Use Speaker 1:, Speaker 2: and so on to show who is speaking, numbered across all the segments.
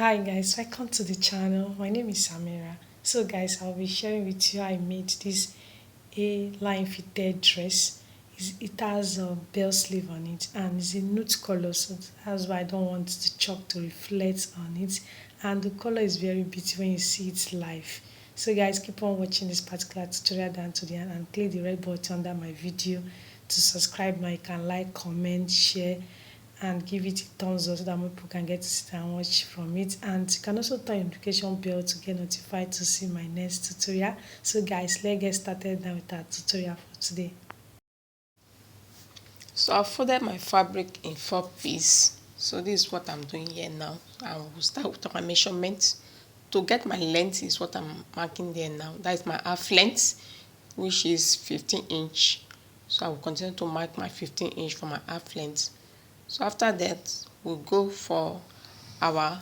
Speaker 1: Hi guys, welcome to the channel. My name is Samira. So guys, I'll be sharing with you how I made this A-line fitted dress. It has a bell sleeve on it and it's a nude color, so that's why I don't want the chalk to reflect on it. And the color is very beautiful when you see it live. So guys, keep on watching this particular tutorial down to the end and click the red button under my video to subscribe. Now you can like, comment, share and give it a thumbs up so that more people can get to sit and watch from it. And you can also turn your notification bell to get notified to see my next tutorial. So guys, let's get started now with our tutorial for today.
Speaker 2: So I folded my fabric in 4 pieces. So this is what I'm doing here now. I will start with my measurement. To get my length is what I'm marking there now. That is my half length, which is 15 inch. So I will continue to mark my 15 inch for my half length. So after that, we'll go for our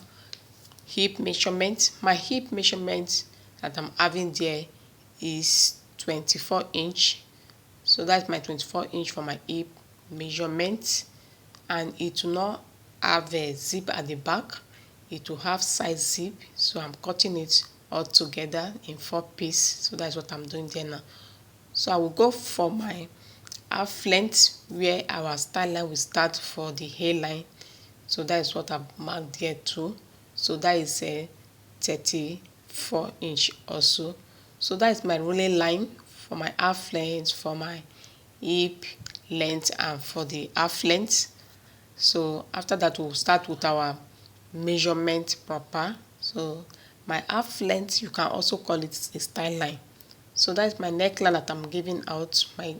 Speaker 2: hip measurement. My hip measurement that I'm having there is 24 inch. So that's my 24 inch for my hip measurement, and it will not have a zip at the back. It will have side zip, so I'm cutting it all together in 4 pieces. So that's what I'm doing there now. So I will go for my half length where our style line will start for the hairline. So that is what I've marked there too. So that is a 34 inch also. So that is my ruling line for my half length, for my hip length, and for the half length. So after that, we'll start with our measurement proper. So my half length, you can also call it a style line. So that's my neckline that I'm giving out. My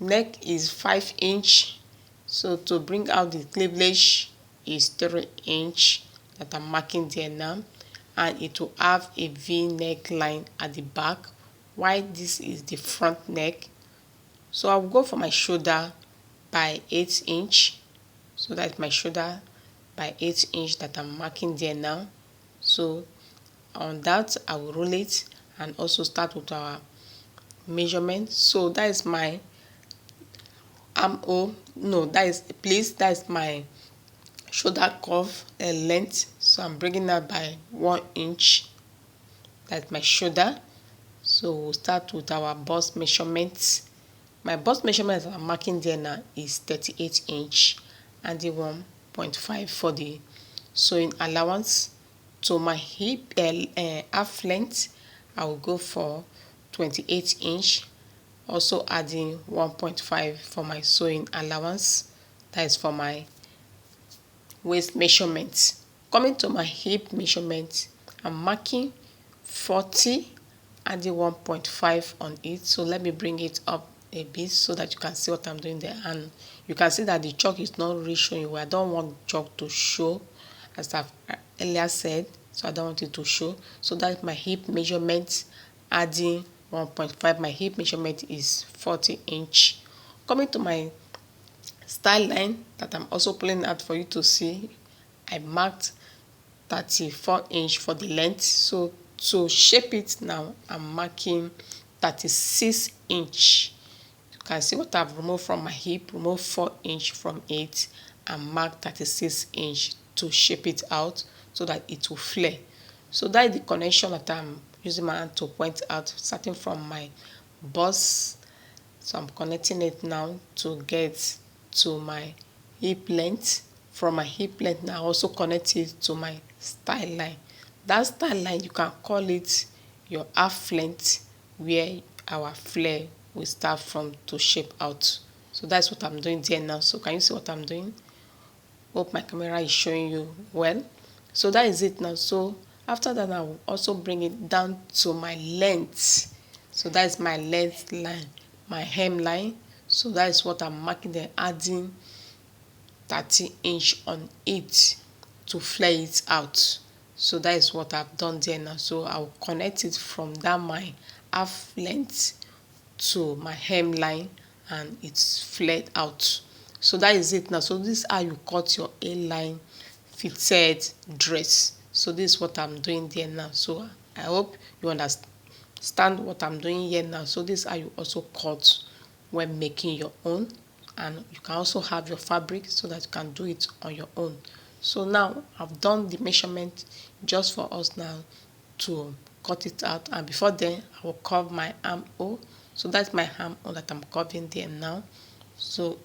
Speaker 2: neck is 5 inch. So to bring out the cleavage is 3 inch that I'm marking there now, and it will have a V neckline at the back, while this is the front neck. So I will go for my shoulder by 8 inch. So that's my shoulder by 8 inch that I'm marking there now. So on that, I will roll it and also start with our measurement. So that is my armhole. No, that is my shoulder curve length. So I'm bringing that by 1 inch. That's my shoulder. So we'll start with our bust measurements. My bust measurement that I'm marking there now is 38 inch and the 1.5 for the sewing allowance. To my hip half length, I will go for 28 inch, also adding 1.5 for my sewing allowance. That is for my waist measurement. Coming to my hip measurement, I'm marking 40, adding 1.5 on it. So let me bring it up a bit so that you can see what I'm doing there, and you can see that the chalk is not really showing you. I don't want chalk to show, as I've earlier said, so I don't want it to show. So that's my hip measurement, adding 1.5. My hip measurement is 40 inch. Coming to my style line that I'm also pulling out for you to see, I marked 34 inch for the length. So to shape it now, I'm marking 36 inch. You can see what I've removed from my hip, remove 4 inch from it, and mark 36 inch to shape it out so that it will flare. So that is the connection that I'm using my hand to point out, starting from my bust. So I'm connecting it now to get to my hip length. From my hip length now, I also connect it to my style line. That style line, you can call it your half length, where our flare will start from to shape out. So that's what I'm doing there now. So can you see what I'm doing? Hope my camera is showing you well. So that is it now. So after that, I will also bring it down to my length. So that is my length line, my hem line. So that is what I'm marking there, adding 30 inch on it to flare it out. So that is what I've done there now. So I'll connect it from that my half length to my hem line, and it's flared out. So that is it now. So this is how you cut your A-line fitted dress. So this is what I'm doing there now. So I hope you understand what I'm doing here now. So this is how you also cut when making your own, and you can also have your fabric so that you can do it on your own. So now I've done the measurement just for us now to cut it out, and before then I will curve my armhole. So that's my armhole that I'm curving there now. So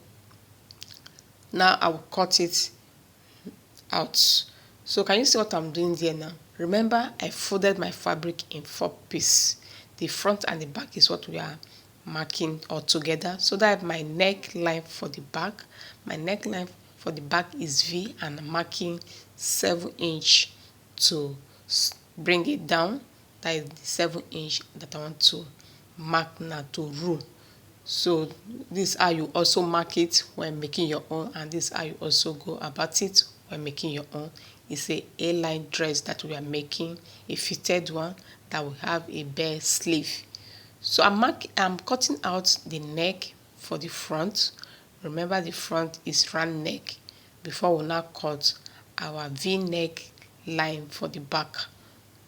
Speaker 2: now I will cut it out. So can you see what I'm doing there now? Remember, I folded my fabric in 4 pieces. The front and the back is what we are marking all together. So that my neckline for the back, my neckline for the back is V, and I'm marking 7" to bring it down. That is the 7" that I want to mark now to rule. So this is how you also mark it when making your own, and this is how you also go about it when making your own. It's a A-line dress that we are making, a fitted one that will have a bare sleeve. So I'm cutting out the neck for the front. Remember, the front is round neck before we now cut our V-neck line for the back.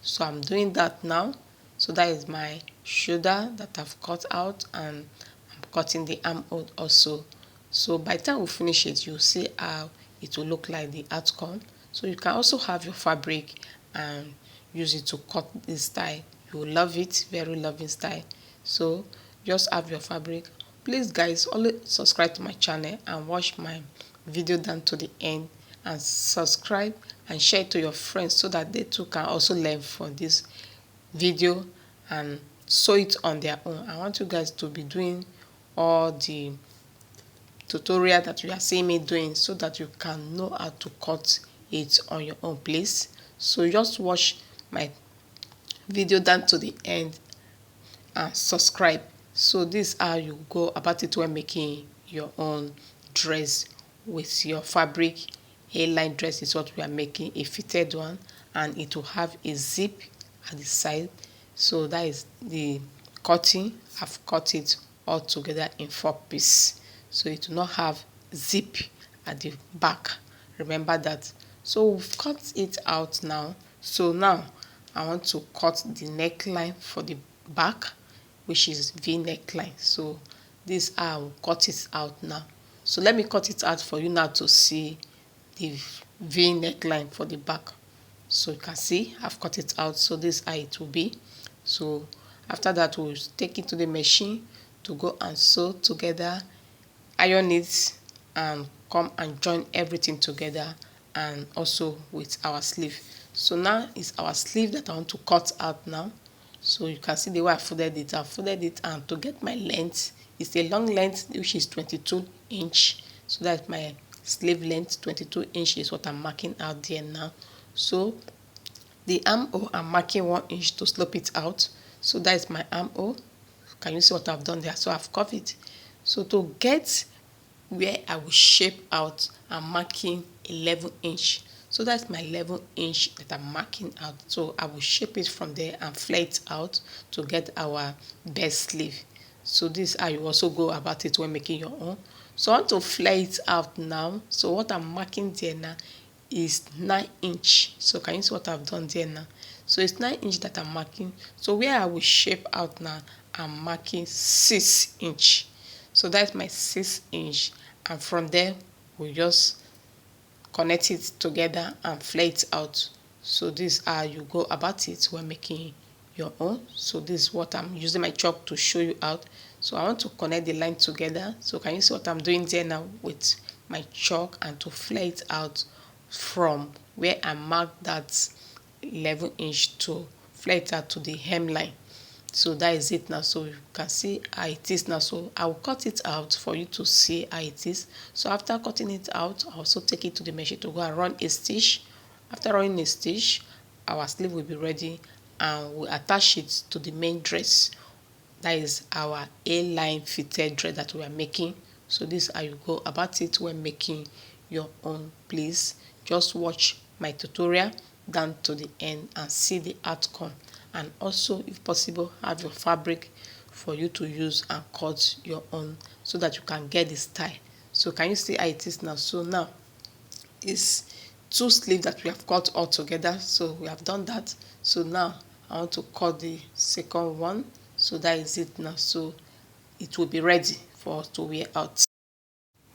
Speaker 2: So I'm doing that now. So that is my shoulder that I've cut out, and I'm cutting the armhole also. So by the time we finish it, you'll see how it will look like the outcome. So you can also have your fabric and use it to cut this style. You will love it, very loving style. So just have your fabric. Please guys, always subscribe to my channel and watch my video down to the end, and subscribe and share it to your friends so that they too can also learn from this video and sew it on their own. I want you guys to be doing all the tutorial that you are seeing me doing so that you can know how to cut it on your own place. So just watch my video down to the end and subscribe. So this is how you go about it when making your own dress with your fabric. A-line dress is what we are making, a fitted one, and it will have a zip at the side. So that is the cutting. I've cut it all together in 4 pieces, so it will not have zip at the back. Remember that. So we've cut it out now. So now I want to cut the neckline for the back, which is V neckline. So this I will cut it out now. So let me cut it out for you now to see the V neckline for the back. So you can see I've cut it out. So this is how it will be. So after that, we'll take it to the machine to go and sew together, iron it, and come and join everything together, and also with our sleeve. So now it's our sleeve that I want to cut out now. So you can see the way I folded it. I folded it, and to get my length, it's a long length which is 22". So that's my sleeve length. 22" is what I'm marking out there now. So the armhole, I'm marking 1" to slope it out. So that is my armhole. Can you see what I've done there? So I've curved it. So to get where I will shape out, I'm marking 11". So that's my 11" that I'm marking out. So I will shape it from there and flare it out to get our best sleeve. So this is how you also go about it when making your own. So I want to flare it out now. So what I'm marking there now is 9". So can you see what I've done there now? So it's 9" that I'm marking. So where I will shape out now, I'm marking 6". So that's my 6". And from there, we just connect it together and flare it out. So this is how you go about it when making your own. So this is what I'm using my chalk to show you out. So I want to connect the line together. So can you see what I'm doing there now with my chalk, and to flare it out from where I marked that 11" to flare it out to the hemline. So that is it now. So you can see how it is now. So I will cut it out for you to see how it is. So after cutting it out, I also take it to the machine to go and run a stitch. After running a stitch, our sleeve will be ready, and we'll attach it to the main dress. That is our A-line fitted dress that we are making. So this is how you go about it when making your own. Please just watch my tutorial down to the end and see the outcome, and also if possible have your fabric for you to use and cut your own so that you can get the style. So can you see how it is now? So now it's 2 sleeves that we have cut all together. So we have done that. So now I want to cut the second one. So that is it now. So it will be ready for us to wear out.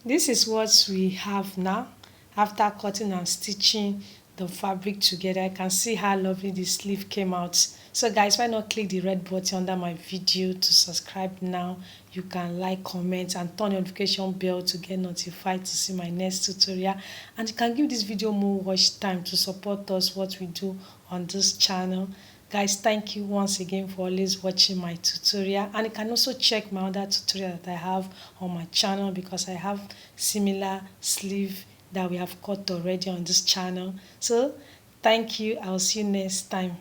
Speaker 1: This is what we have now. after cutting and stitching the fabric together. I can see how lovely the sleeve came out. So guys, why not click the red button under my video to subscribe now? You can like, comment and turn the notification bell to get notified to see my next tutorial, and you can give this video more watch time to support us what we do on this channel. Guys, thank you once again for always watching my tutorial, and you can also check my other tutorial that I have on my channel, because I have similar sleeve that we have cut already on this channel. So thank you. I'll see you next time.